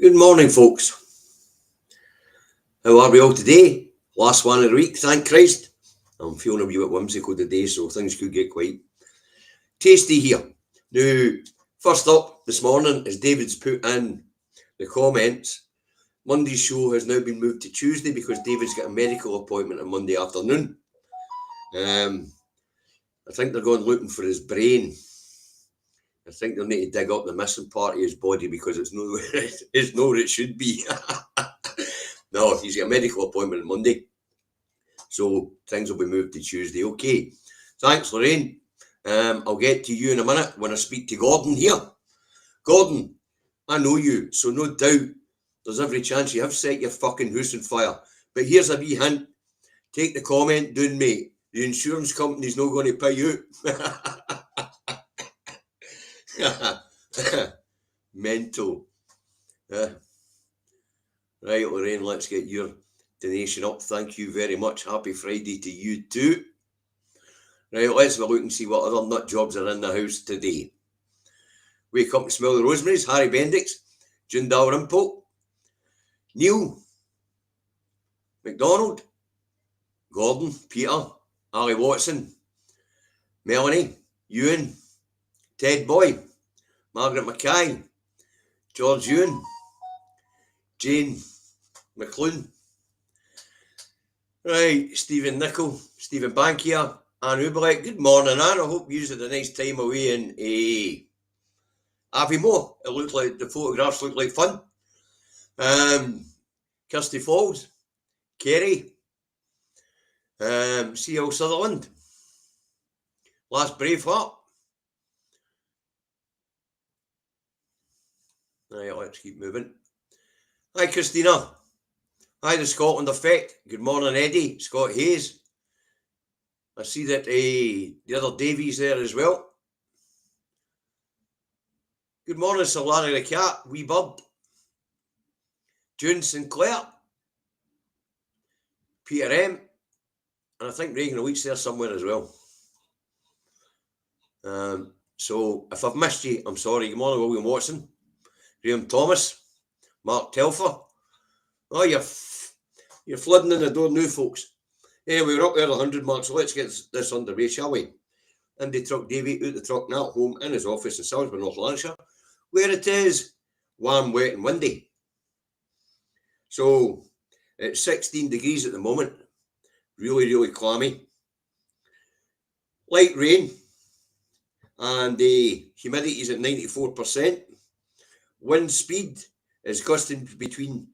Good morning, folks. How are we all today? Last one of the week, thank Christ. I'm feeling a wee bit whimsical today, so things could get quite tasty here. Now, first up this morning, as David's put in the comments, Monday's show has now been moved to Tuesday because David's got a medical appointment on Monday afternoon. I think they're going looking for his brain. I think they'll need to dig up the missing part of his body because it's not where it should be. No, he's got a medical appointment on Monday. So things will be moved to Tuesday. Okay. Thanks, Lorraine. I'll get to you in a minute when I speak to Gordon here. Gordon, I know you, so no doubt there's every chance you have set your fucking house on fire. But here's a wee hint. Take the comment down, mate. The insurance company's not going to pay you. Mental. Right, Lorraine, let's get your donation up. Thank you very much. Happy Friday to you too. Right, let's have a look and see what other nut jobs are in the house today. Wake up and smell the rosemaries. Harry Bendix, June Dalrymple, Neil, McDonald, Gordon, Peter, Ali Watson, Melanie, Ewan, Ted Boy, Margaret Mackay, George Ewan, Jane McClune. Right, Stephen Nichol, Stephen Bankier, Anne Ubelek. Good morning, Anne. I hope you had a nice time away in Aviemore. It looked like the photographs looked like fun. Kirsty Falls, Kerry, C.L. Sutherland, Last Braveheart. Right, let's keep moving. Hi, Christina. Hi, the Scotland Effect. Good morning, Eddie. Scott Hayes. I see that the other Davies there as well. Good morning, Sir Larry the Cat. Wee Bird. June Sinclair. Peter M. And I think Reagan Leach there somewhere as well. So if I've missed you, I'm sorry. Good morning, William Watson. Graham Thomas. Mark Telfer. Oh, you're flooding in the door now, folks. Anyway, we're up there at the 100 mark, so let's get this underway, shall we? Indy Truck Davy out the truck now at home in his office in Salisbury, North Lanarkshire, where it is warm, wet and windy. So it's 16 degrees at the moment. Really, really clammy. Light rain. And the humidity is at 94%. Wind speed is gusting between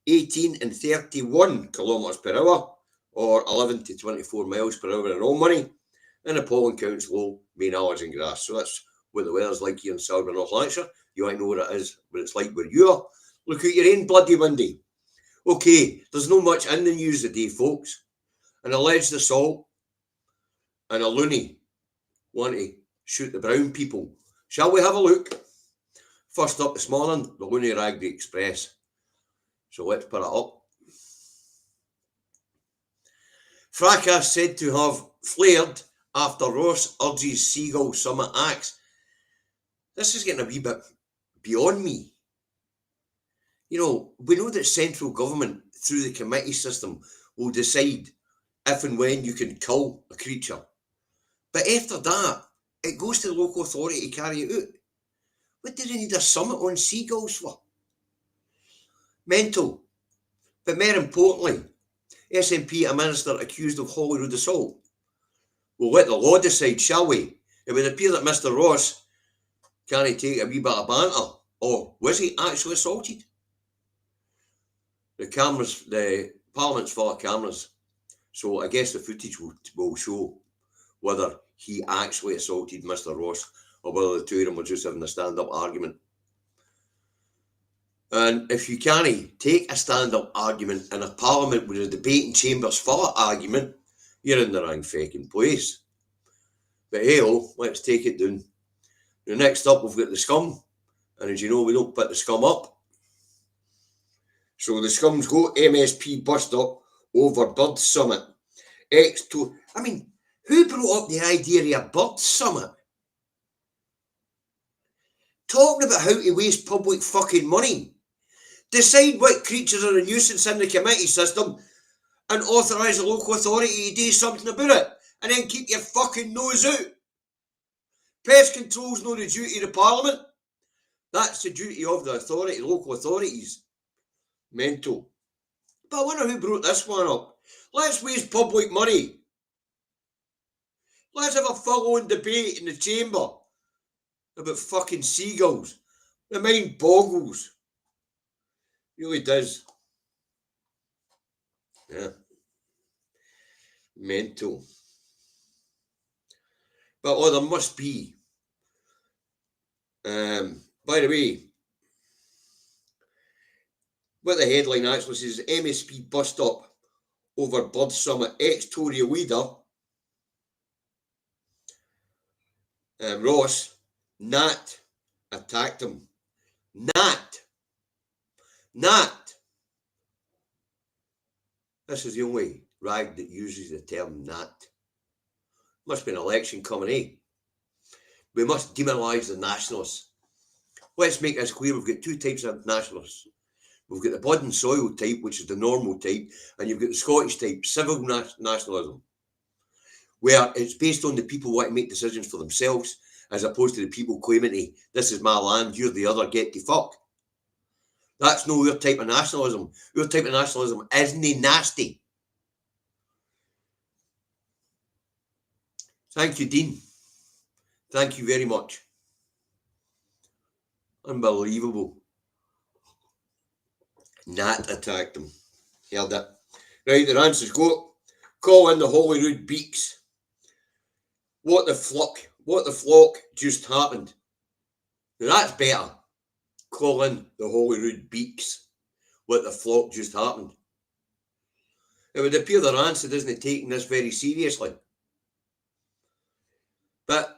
18 and 31 kilometres per hour, or 11 to 24 miles per hour in all money. And the pollen count's low, main hours in grass. So that's what the weather's like here in Salisbury, North Lanarkshire. You might know what it is, what it's like where you are. Look at your own bloody windy. Okay, there's no much in the news today, folks. An alleged assault and a loony want to shoot the brown people. Shall we have a look? First up this morning, the Looney Ragby Express. So let's put it up. Fracas said to have flared after Ross urges Seagull Summit acts. This is getting a wee bit beyond me. You know, we know that central government, through the committee system, will decide if and when you can kill a creature. But after that, it goes to the local authority to carry it out. What do they need a summit on seagulls for? Mental. But more importantly, SNP, a minister accused of Holyrood assault. We'll let the law decide, shall we? It would appear that Mr. Ross can't take a wee bit of banter. Or was he actually assaulted? The Parliament's full of cameras. So I guess the footage will show whether he actually assaulted Mr. Ross or whether the two of them were just having a stand-up argument. And if you can't take a stand-up argument in a parliament with a debating chamber's full of argument, you're in the wrong fucking place. But hey-oh, let's take it down. Now, next up, we've got the scum. And as you know, we don't put the scum up. So the scums go MSP bust up over Bird Summit. Who brought up the idea of a Bird Summit? Talking about how to waste public fucking money. Decide what creatures are a nuisance in the committee system and authorise the local authority to do something about it. And then keep your fucking nose out. Pest control's not the duty of the Parliament. That's the duty of the authority, local authorities. Mental. But I wonder who brought this one up. Let's waste public money. Let's have a full-on debate in the chamber about fucking seagulls. The mind boggles. Really does. Yeah. Mental. But oh, there must be. By the way, what the headline actually says, MSP bust up over Bird Summit. Ex-Tory leader Ross, Nat, attacked him. Nat. This is the only rag that uses the term Nat. Must be an election coming, eh? We must demonise the nationalists. Let's make this clear. We've got two types of nationalists. We've got the blood and soil type, which is the normal type, and you've got the Scottish type, civil nationalism, where it's based on the people wanting to make decisions for themselves, as opposed to the people claiming to, this is my land, you're the other, get the fuck. That's no your type of nationalism. Your type of nationalism isn't nasty. Thank you, Dean. Thank you very much. Unbelievable. Nat attacked him. Heard it. Right, the answers go. Call in the Holyrood Beaks. What the flock just happened. Now that's better. Call in the Holyrood Beaks. What the flock just happened. It would appear their answer isn't taking this very seriously. But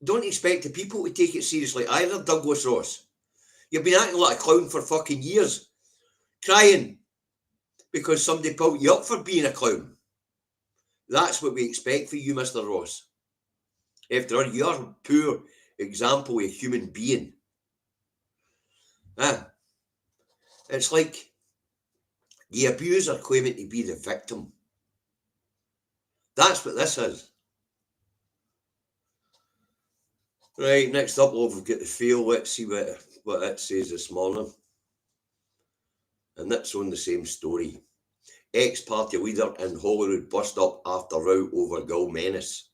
don't expect the people to take it seriously either, Douglas Ross. You've been acting like a clown for fucking years. Crying because somebody pulled you up for being a clown. That's what we expect for you, Mr. Ross. After all, you're a poor example of a human being. It's like the abuser claiming to be the victim. That's what this is. Right, next up, we've got the fail. Let's see what it says this morning. And that's on the same story. Ex-party leader in Holyrood bust up after row over Gull menace.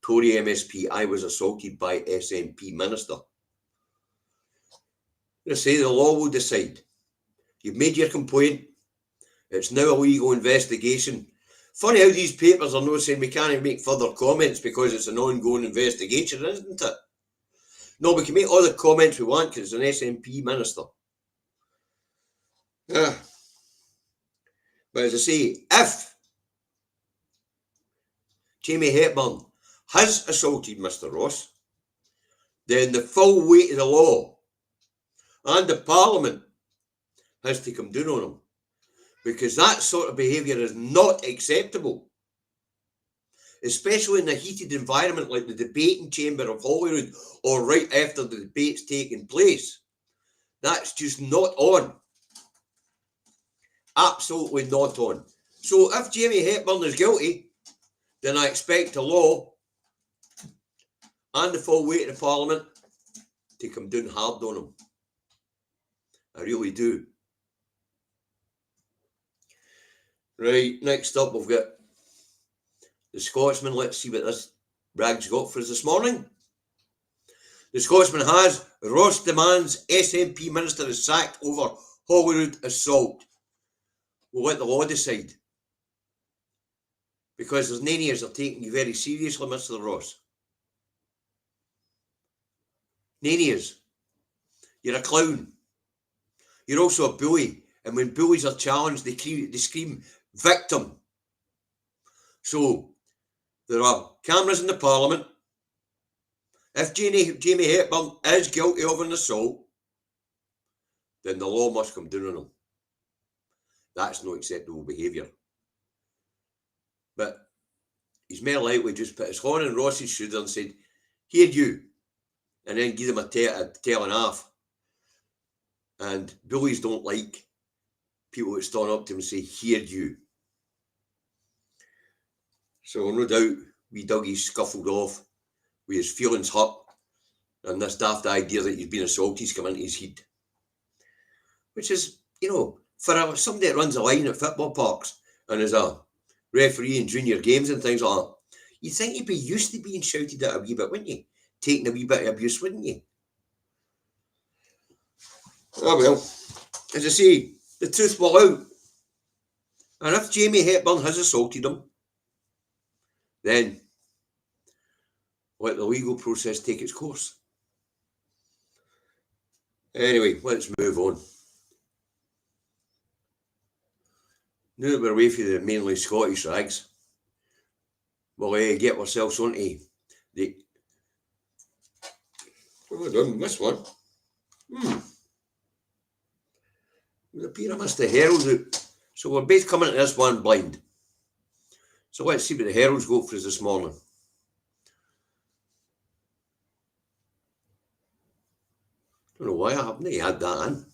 Tory MSP, I was assaulted by SNP minister. They say the law will decide. You've made your complaint. It's now a legal investigation. Funny how these papers are not saying we can't make further comments because it's an ongoing investigation, isn't it? No, we can make all the comments we want because it's an SNP minister. Yeah. But as I say, if Jamie Hepburn has assaulted Mr. Ross, then the full weight of the law and the Parliament has to come down on him, because that sort of behaviour is not acceptable, especially in a heated environment like the debating chamber of Holyrood or right after the debate's taking place. That's just not on. Absolutely not on. So if Jamie Hepburn is guilty, then I expect the law and the full weight of the Parliament to come down hard on him. I really do. Right, next up we've got the Scotsman. Let's see what this rag's got for us this morning. The Scotsman has Ross demands SNP minister is sacked over Holyrood assault. We'll let the law decide. Because there's none of us are taking you very seriously, Mr. Ross. None of us. You're a clown. You're also a bully. And when bullies are challenged, they scream, victim. So, there are cameras in the Parliament. If Jamie Hepburn is guilty of an assault, then the law must come down on him. That's not acceptable behaviour. But he's more likely just put his horn in Ross's shoulder and said, here you, and then give him a tail and a half. And bullies don't like people that stand up to them and say, hear you. So no doubt, wee Dougie scuffled off with his feelings hurt and this daft idea that he's been assaulted come into his head. Which is, for somebody that runs a line at football parks and is a referee in junior games and things like that, you'd think you'd be used to being shouted at a wee bit, wouldn't you? Taking a wee bit of abuse, wouldn't you? Oh well, as I say, the truth will out. And if Jamie Hepburn has assaulted him, then let the legal process take its course. Anyway, let's move on. Now that we're away from the mainly Scottish rags, we'll get ourselves onto the... What have I done? This one? It appears I missed the Herald out. So we're both coming at this one blind. So let's see what the Herald's got for us this morning. Don't know why I haven't had that in.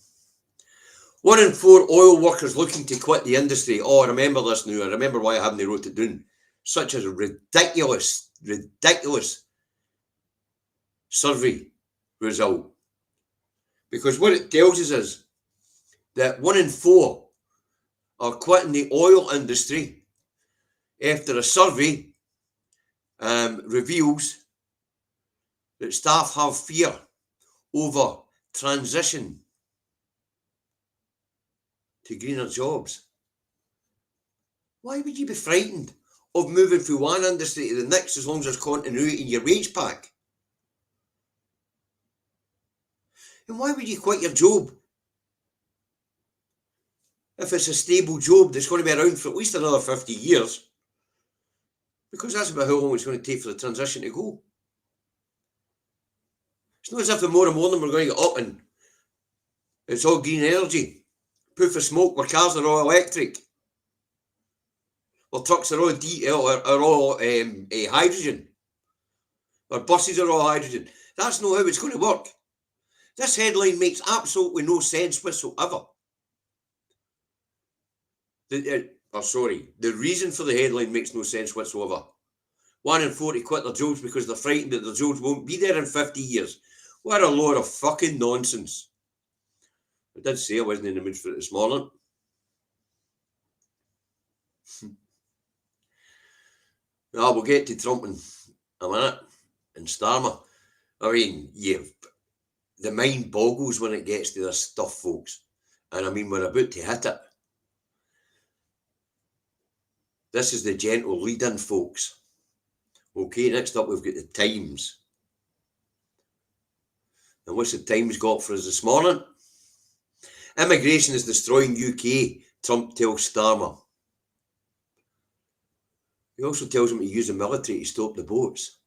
1 in 4 oil workers looking to quit the industry. Oh, I remember this now. I remember why I haven't wrote it down. Such a ridiculous survey result. Because what it tells us is that 1 in 4 are quitting the oil industry after a survey reveals that staff have fear over transition to greener jobs. Why would you be frightened of moving from one industry to the next as long as there's continuity in your wage pack? And why would you quit your job if it's a stable job that's going to be around for at least another 50 years? Because that's about how long it's going to take for the transition to go. It's not as if tomorrow morning we're going to get up and it's all green energy. Poof of smoke, where cars are all electric. Or trucks are all hydrogen. Or buses are all hydrogen. That's not how it's going to work. This headline makes absolutely no sense whatsoever. The reason for the headline makes no sense whatsoever. 1 in 4 to quit their jobs because they're frightened that their jobs won't be there in 50 years. What a load of fucking nonsense. I did say I wasn't in the mood for it this morning. Now we'll get to Trump in a minute and Starmer. I mean, the mind boggles when it gets to this stuff, folks. And I mean, we're about to hit it. This is the gentle lead-in, folks. Okay, next up we've got the Times. And what's the Times got for us this morning? Immigration is destroying UK, Trump tells Starmer. He also tells him to use the military to stop the boats.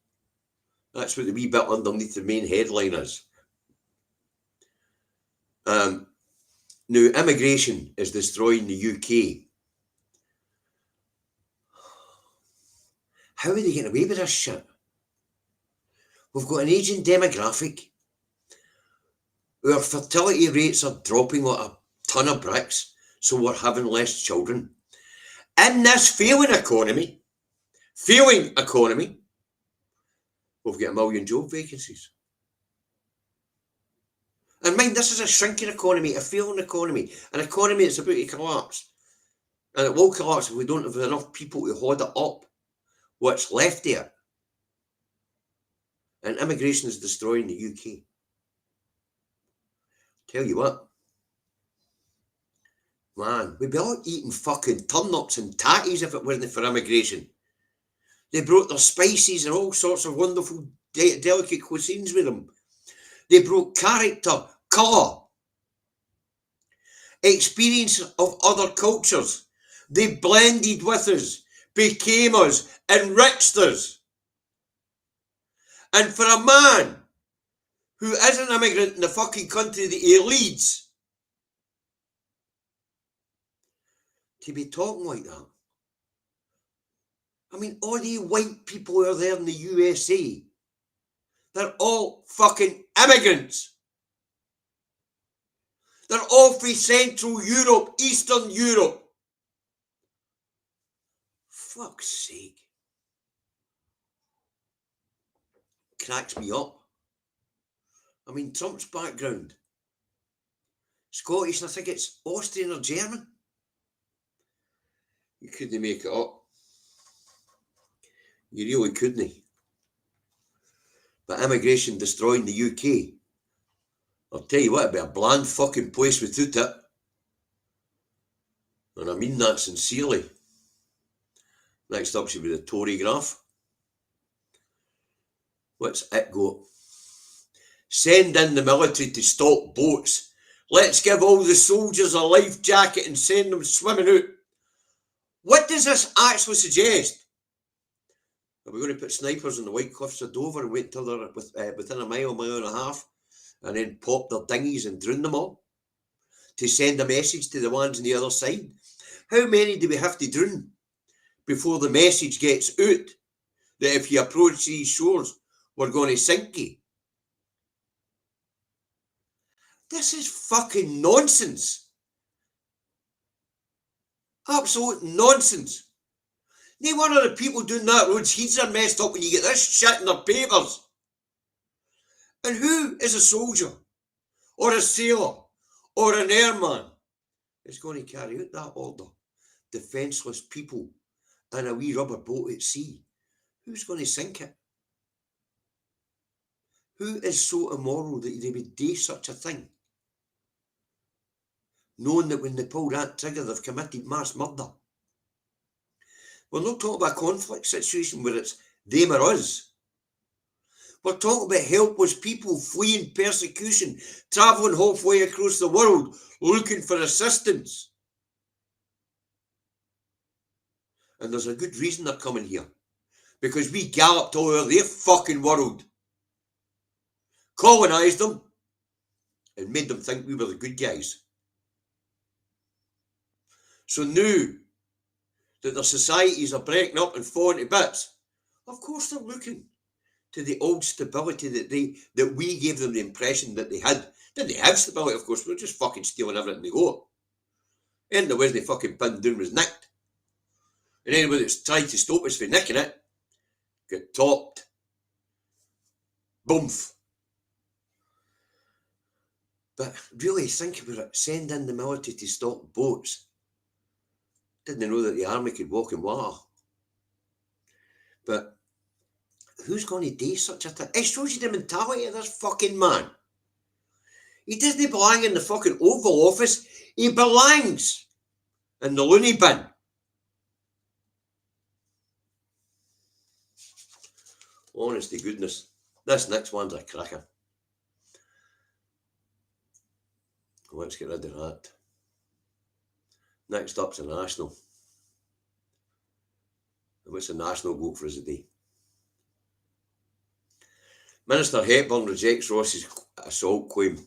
That's what the wee bit underneath the main headline is. Now, immigration is destroying the UK. How are they getting away with this shit? We've got an ageing demographic. Our fertility rates are dropping like a ton of bricks, so we're having less children. In this failing economy, we've got 1 million job vacancies. And mind, this is a shrinking economy, a failing economy, an economy that's about to collapse. And it will collapse if we don't have enough people to hold it up, what's left there. And immigration is destroying the UK. Tell you what, man, we'd be all eating fucking turnips and tatties if it wasn't for immigration. They brought their spices and all sorts of wonderful, delicate cuisines with them. They brought character, colour, experience of other cultures. They blended with us, became us, enriched us. And for a man who is an immigrant in the fucking country that he leads, to be talking like that. I mean, all the white people who are there in the USA, they're all fucking immigrants. They're all from Central Europe, Eastern Europe. Fuck's sake. Cracks me up. I mean, Trump's background. Scottish, and I think it's Austrian or German. You couldn't make it up. You really couldn't. But immigration destroying the UK. I'll tell you what, it'd be a bland fucking place without it. And I mean that sincerely. Next up should be the Tory graph. What's it got? Send in the military to stop boats. Let's give all the soldiers a life jacket and send them swimming out. What does this actually suggest? Are we going to put snipers in the White Cliffs of Dover and wait until they're within a mile and a half, and then pop their dinghies and drown them all? To send a message to the ones on the other side? How many do we have to drown before the message gets out that if you approach these shores, we're going to sink you? This is fucking nonsense. Absolute nonsense. No one of the people doing that road's heads are messed up when you get this shit in their papers. And who is a soldier, or a sailor, or an airman is going to carry out that order? Defenceless people in a wee rubber boat at sea. Who's going to sink it? Who is so immoral that they would do such a thing? Knowing that when they pull that trigger, they've committed mass murder. We're not talking about a conflict situation where it's them or us. We're talking about helpless people fleeing persecution, travelling halfway across the world, looking for assistance. And there's a good reason they're coming here. Because we galloped all over their fucking world, colonised them, and made them think we were the good guys. So now that their societies are breaking up and falling to bits, of course they're looking to the old stability that we gave them the impression that they had. Didn't they have stability? Of course, we were just fucking stealing everything they got. And the way they fucking pinned down was nicked. And anybody that's tried to stop us from nicking it, get topped. Boomf. But really, think about it. Send in the military to stop boats. Didn't know that the army could walk in water. But who's going to do such a thing? It shows you the mentality of this fucking man. He doesn't belong in the fucking Oval Office. He belongs in the loony bin. Honest to goodness. This next one's a cracker. Let's get rid of that. Next up's a national. What's a national vote for us today? Minister Hepburn rejects Ross's assault claim.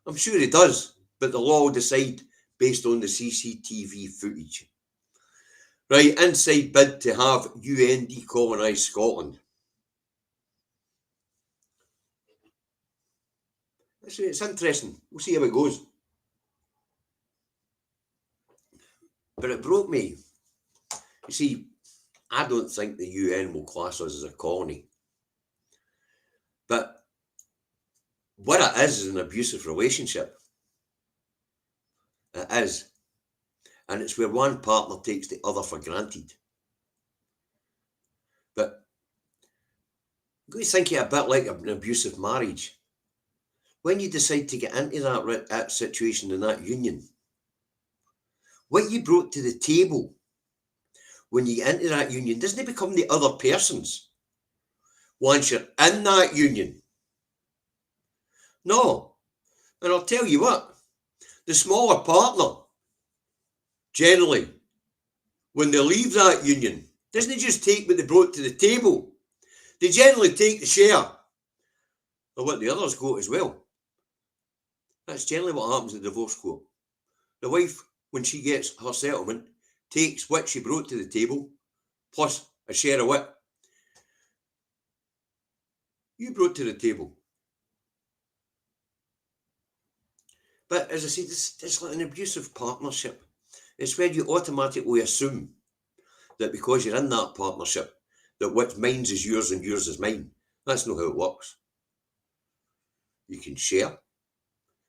I'm sure he does, but the law will decide based on the CCTV footage. Right, inside bid to have UN decolonise Scotland. It's interesting. We'll see how it goes. But it broke me. You see, I don't think the UN will class us as a colony. But what it is an abusive relationship. It is. And it's where one partner takes the other for granted. But I'm going to think it a bit like an abusive marriage. When you decide to get into that situation in that union, what you brought to the table when you get into that union doesn't become the other person's once you're in that union. No. And I'll tell you what, the smaller partner, generally, when they leave that union, doesn't just take what they brought to the table. They generally take the share of what the others got as well. That's generally what happens in the divorce court. The wife, when she gets her settlement, takes what she brought to the table, plus a share of what you brought to the table. But as I said, it's like an abusive partnership. It's where you automatically assume that because you're in that partnership, that what's mine is yours and yours is mine. That's not how it works. You can share,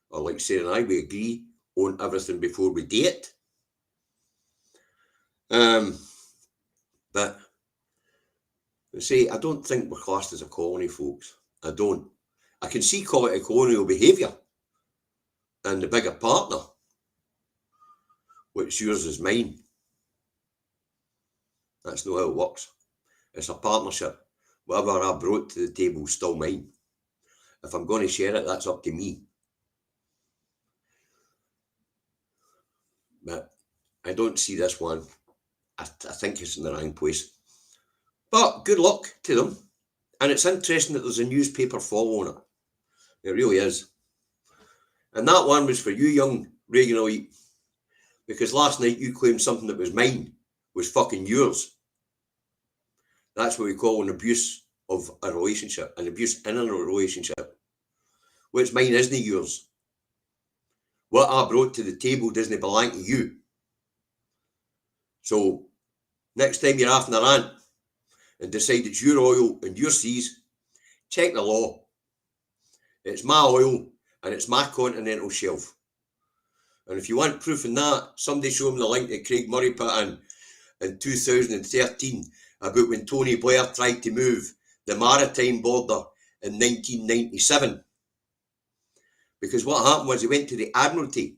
or like Sarah and I, we agree on everything before we date. But I don't think we're classed as a colony, folks. I don't. I can see colonial behaviour and the bigger partner, what's yours is mine. That's not how it works. It's a partnership. Whatever I brought to the table is still mine. If I'm going to share it, that's up to me. But I don't see this one. I think it's in the wrong place. But good luck to them. And it's interesting that there's a newspaper following it. It really is. And that one was for you, young Reagan elite, because last night you claimed something that was mine was fucking yours. That's what we call an abuse of a relationship, an abuse in a relationship. What's mine isn't yours. What I brought to the table doesn't belong to you. So next time you're off in a rant and decide it's your oil and your seas, check the law. It's my oil and it's my continental shelf. And if you want proof in that, somebody show them the link that Craig Murray put in 2013 about when Tony Blair tried to move the maritime border in 1997. Because what happened was he went to the Admiralty.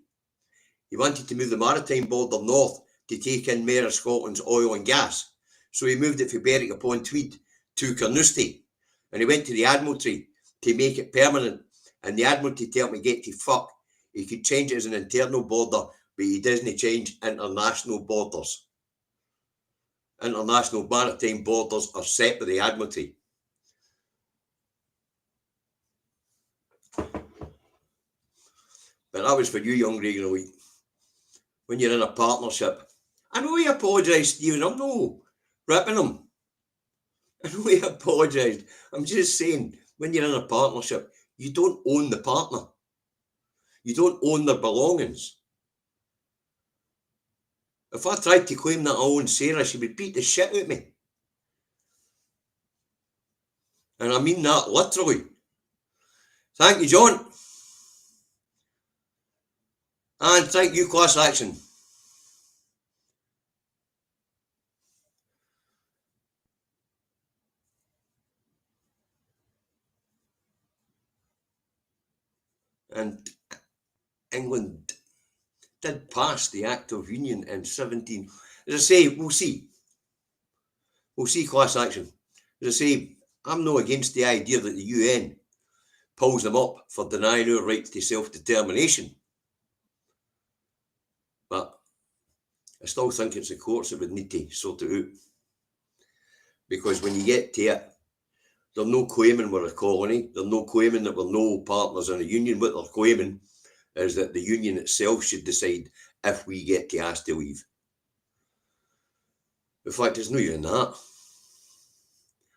He wanted to move the maritime border north to take in more of Scotland's oil and gas. So he moved it from Berwick upon Tweed to Carnoustie. And he went to the Admiralty to make it permanent. And the Admiralty told me, get to fuck. He could change it as an internal border, but he doesn't change international borders. International maritime borders are set by the Admiralty. But that was for you, young Reagan elite. When you're in a partnership, I know he apologised, Stephen. I'm no ripping him. I know he apologised. I'm just saying, when you're in a partnership, you don't own the partner. You don't own their belongings. If I tried to claim that I own Sarah, she would beat the shit out of me. And I mean that literally. Thank you, John. And thank you, Class Action. And England did pass the Act of Union in 17. As I say, we'll see. We'll see, Class Action. As I say, I'm not against the idea that the UN pulls them up for denying our right to self-determination. But I still think it's the courts that would need to sort it out. Because when you get to it, they're no claiming we're a colony. They're no claiming that we're no partners in a union. What they're claiming is that the union itself should decide if we get to ask to leave. In fact, there's no even that.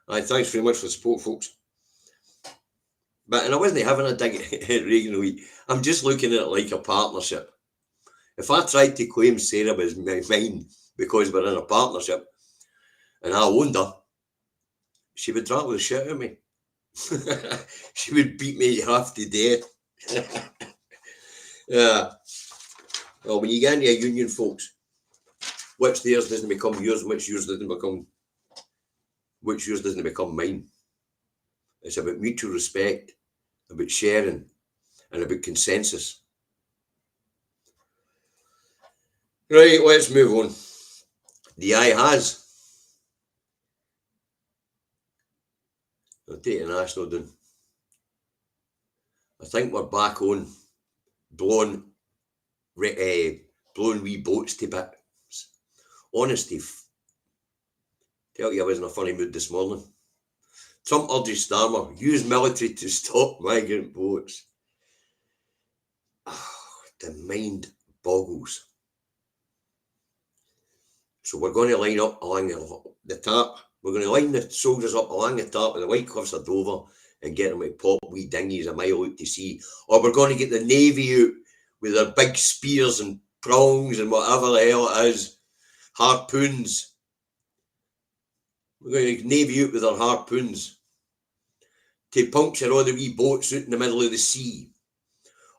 Aye, thanks very much for the support, folks. And I wasn't having a dig at Reagan Week. I'm just looking at it like a partnership. If I tried to claim Sarah was mine because we're in a partnership and I owned her, she would rattle the shit out of me. She would beat me half to death. Yeah. Well, when you get into a union, folks, what's theirs doesn't become yours, and what's yours doesn't become mine. It's about mutual respect, about sharing, and about consensus. Right, let's move on. The eye has. I'll take the national down. I think we're back on blowing wee boats to bits. Honesty. Tell you I was in a funny mood this morning. Trump urges Starmer, use military to stop migrant boats. Oh, the mind boggles. So we're going to line up along the tap. We're going to line the soldiers up along the top of the White Cliffs of Dover and get them to pop wee dinghies a mile out to sea. Or we're going to get the Navy out with their big spears and prongs and whatever the hell it is, harpoons. We're going to navy out with our harpoons to puncture all the wee boats out in the middle of the sea?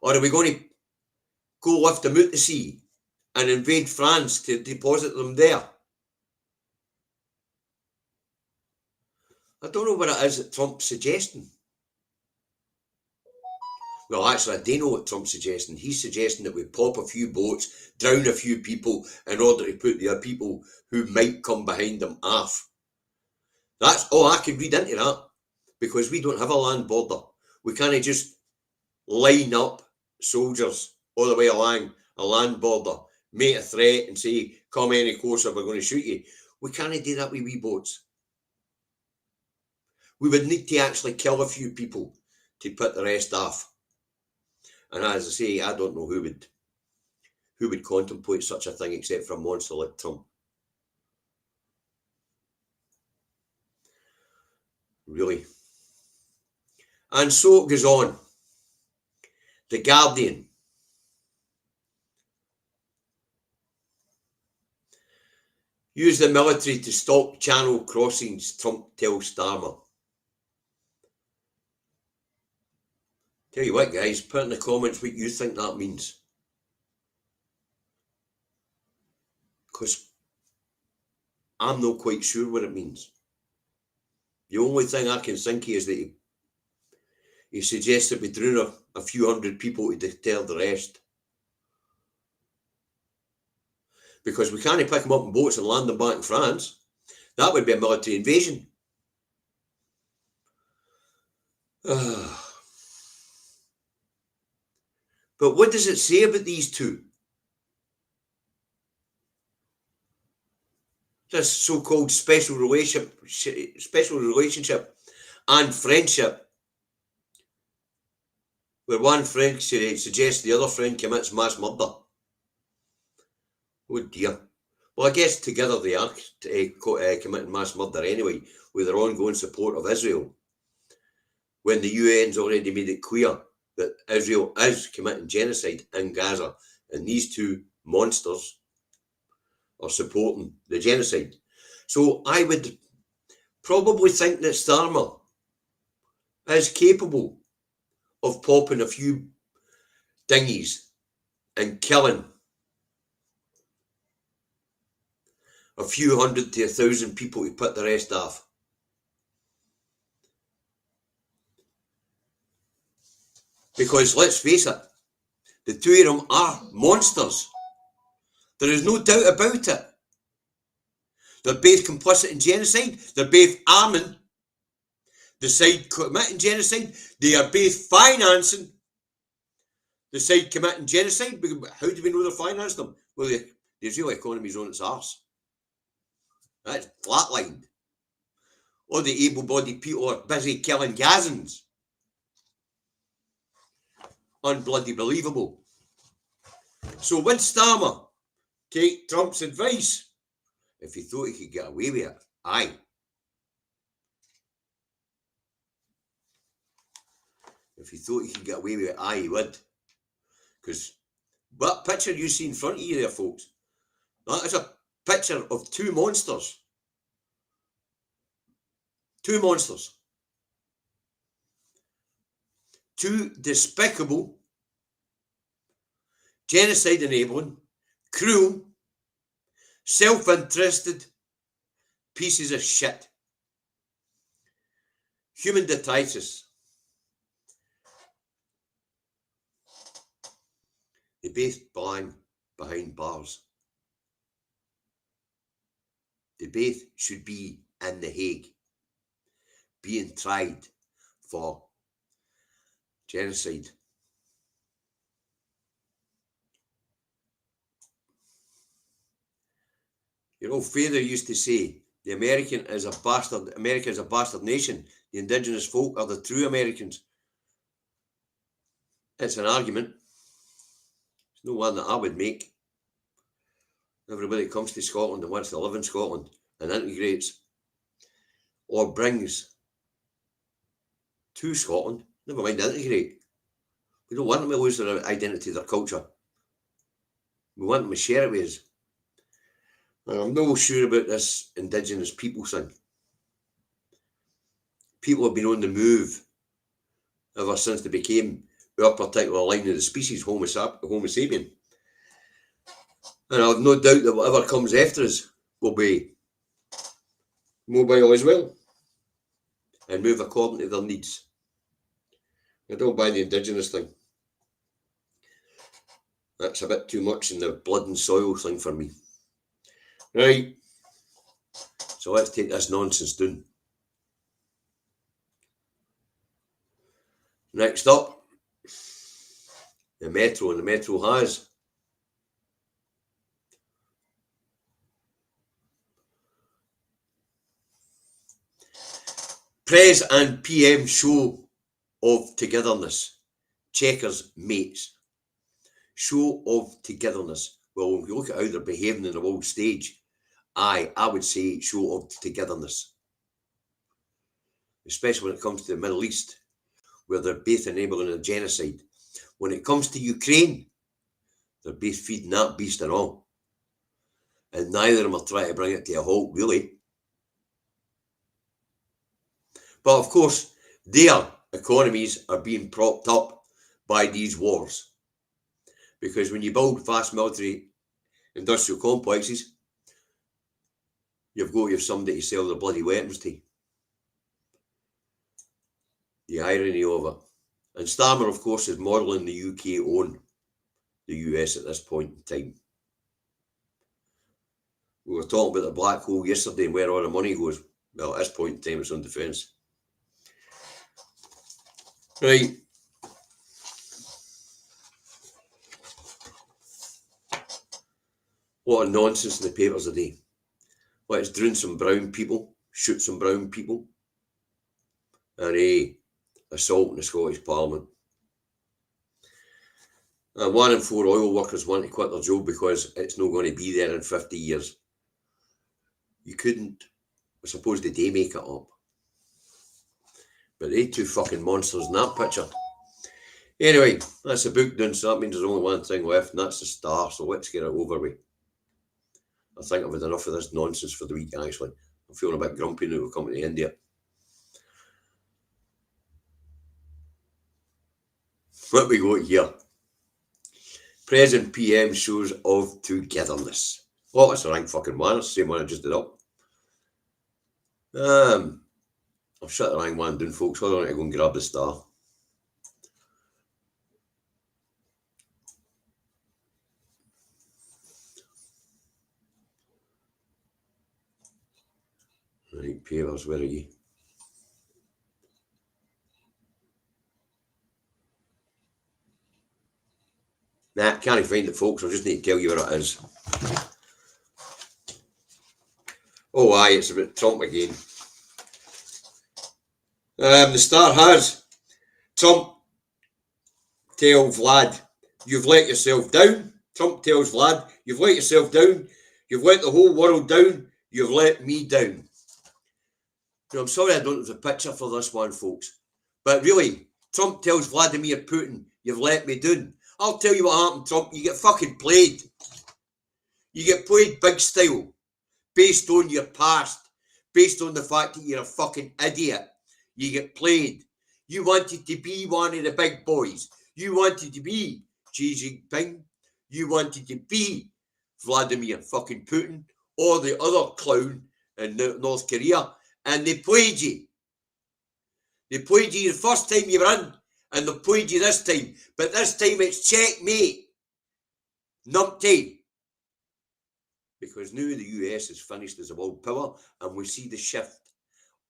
Or are we going to go lift them out the sea and invade France to deposit them there? I don't know what it is that Trump's suggesting. Well, actually, I do know what Trump's suggesting. He's suggesting that we pop a few boats, drown a few people in order to put the people who might come behind them off. That's all I can read into that, because we don't have a land border. We can't just line up soldiers all the way along a land border, make a threat and say, come any closer, we're going to shoot you. We can't do that with wee boats. We would need to actually kill a few people to put the rest off. And as I say, I don't know who would contemplate such a thing except for a monster like Trump. Really. And so it goes on. The Guardian. Use the military to stop channel crossings, Trump tells Starmer. Tell you what, guys, put in the comments what you think that means. Because I'm not quite sure what it means. The only thing I can think is that he suggests that we drown a few hundred people to deter the rest. Because we can't pick them up in boats and land them back in France. That would be a military invasion. But what does it say about these two? This so-called special relationship and friendship, where one friend suggests the other friend commits mass murder. Oh dear. Well, I guess together they are committing mass murder anyway, with their ongoing support of Israel, when the UN's already made it clear that Israel is committing genocide in Gaza, and these two monsters are supporting the genocide. So I would probably think that Starmer is capable of popping a few dinghies and killing a few hundred to 1,000 people to put the rest off. Because let's face it, the two of them are monsters. There is no doubt about it. They're both complicit in genocide. They're both arming the side committing genocide. They are both financing the side committing genocide. How do we know they're financing them? Well, the Israeli economy is on its arse. That's flatlined. All the able-bodied people are busy killing Gazans. Unbloody believable. So would Starmer take Trump's advice if he thought he could get away with it? Aye. If he thought he could get away with it, aye, he would. Because what picture you see in front of you there, folks? That is a picture of two monsters. Two monsters. Two despicable, genocide-enabling, cruel, self-interested pieces of shit. Human detritus. They both belong behind bars. They both should be in The Hague, being tried for genocide. Your old father used to say, America is a bastard nation. The indigenous folk are the true Americans. It's an argument. It's no one that I would make. Everybody that comes to Scotland and wants to live in Scotland and integrates or brings to Scotland, never mind integrate, We don't want them to lose their identity, their culture. We want them to share it with us. And I'm not sure about this indigenous people thing. People have been on the move ever since they became our particular line of the species, Homo sapien. And I've no doubt that whatever comes after us will be mobile as well and move according to their needs. I don't buy the indigenous thing. That's a bit too much in the blood and soil thing for me. Right, so let's take this nonsense down. Next up, the Metro, and the Metro has Pres and PM show of togetherness. Checkers mates. Show of togetherness. Well, when we look at how they're behaving in the world stage, I would say show of togetherness. Especially when it comes to the Middle East, where they're both enabling a genocide. When it comes to Ukraine, they're both feeding that beast and all. And neither of them are trying to bring it to a halt, really. But of course, their economies are being propped up by these wars. Because when you build vast military industrial complexes, you've got to have somebody to sell the bloody weapons to. The irony of it. And Starmer, of course, is modelling the UK on the US at this point in time. We were talking about the black hole yesterday and where all the money goes. Well, at this point in time, it's on defence. Right. What a nonsense in the papers today. Let's drown some brown people, shoot some brown people, and assault in the Scottish Parliament. And 1 in 4 oil workers want to quit their job because it's not going to be there in 50 years. You couldn't, I suppose they do make it up. But they two fucking monsters in that picture. Anyway, that's the book done, so that means there's only one thing left, and that's the Star, so let's get it over with. I think I've had enough of this nonsense for the week, actually. I'm feeling a bit grumpy now we're coming to India. What we got here? President PM shows of togetherness. Oh, that's the right fucking one. That's the same one I just did up. I've shut the wrong one down, folks. Hold on, I go and grab the Star. Right, papers, where are you? Nah, can't find it, folks. I just need to tell you where it is. Oh, aye, it's about Trump again. The Star has Trump tell Vlad, you've let yourself down. Trump tells Vlad, you've let yourself down. You've let the whole world down. You've let me down. Now, I'm sorry I don't have a picture for this one, folks. But really, Trump tells Vladimir Putin, you've let me down. I'll tell you what happened, Trump. You get fucking played. You get played big style. Based on your past. Based on the fact that you're a fucking idiot. You get played. You wanted to be one of the big boys. You wanted to be Xi Jinping. You wanted to be Vladimir fucking Putin or the other clown in North Korea. And they played you. They played you the first time you were in. And they've played you this time. But this time it's checkmate. Numpty. Because now the US is finished as a world power. And we see the shift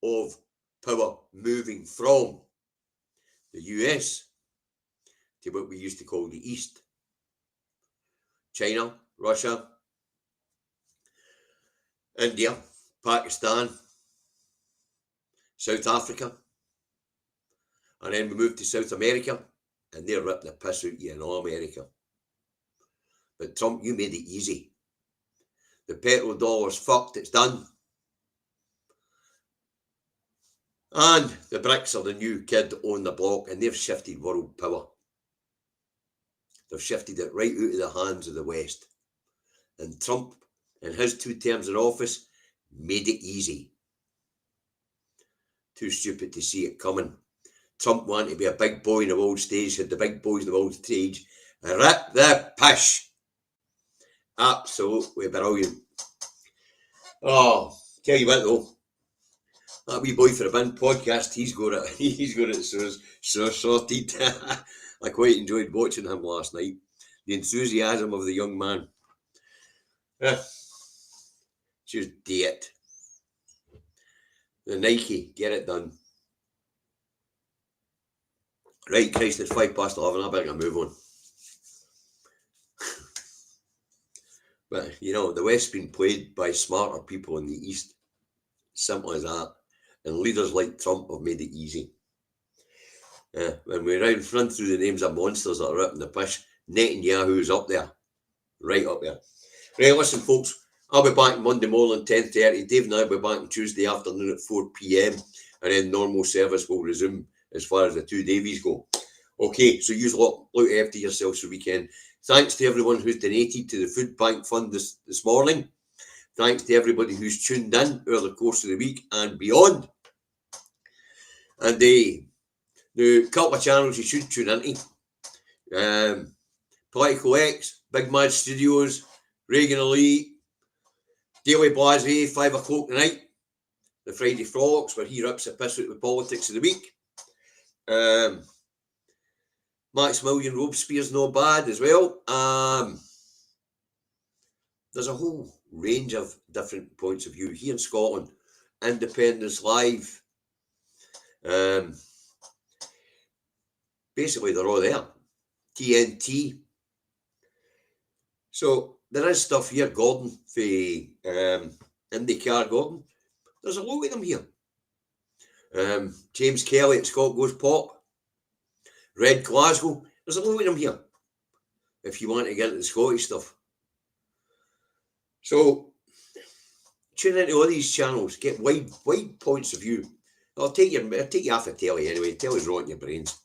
of power moving from the US to what we used to call the East. China, Russia, India, Pakistan, South Africa. And then we moved to South America, and they're ripping the piss out of you in all America. But Trump, you made it easy. The petrodollar's fucked, it's done. And the BRICS are the new kid on the block, and they've shifted world power. They've shifted it right out of the hands of the West. And Trump, in his 2 terms in office, made it easy. Too stupid to see it coming. Trump wanted to be a big boy in the world stage, had the big boys in the world stage. Rip the pish. Absolutely brilliant. Oh, tell you what though, that wee boy for a bin podcast, he's got it so sorted. I quite enjoyed watching him last night. The enthusiasm of the young man. Just do it. The Nike, get it done. Right, Christ, it's 11:05. I better move on. But, you know, the West's been played by smarter people in the East. Simple as that. And leaders like Trump have made it easy. When we run through the names of monsters that are ripping the pish, Netanyahu's up there. Right up there. Right, listen, folks. I'll be back Monday morning, 10:30. Dave and I will be back on Tuesday afternoon at 4 p.m. And then normal service will resume as far as the Two Davies go. Okay, so you look after yourselves for the weekend. Thanks to everyone who's donated to the Food Bank Fund this morning. Thanks to everybody who's tuned in over the course of the week and beyond. And the couple of channels you should tune into. Political X, Big Mad Studios, Reagan Elite, Daily Blase, 5 o'clock tonight. The Friday Frolics, where he rips a piss out of the politics of the week. Maximilian Robespierre's no bad as well. There's a whole range of different points of view here in Scotland. Independence Live. Basically, they're all there. TNT. So there is stuff here. Gordon, for IndyCar Gordon. There's a lot of them here. James Kelly at Scott Goes Pop. Red Glasgow. There's a lot of them here. If you want to get into the Scottish stuff. So tune into all these channels. Get wide points of view. I'll take you off the telly anyway. Telly's rotting your brains.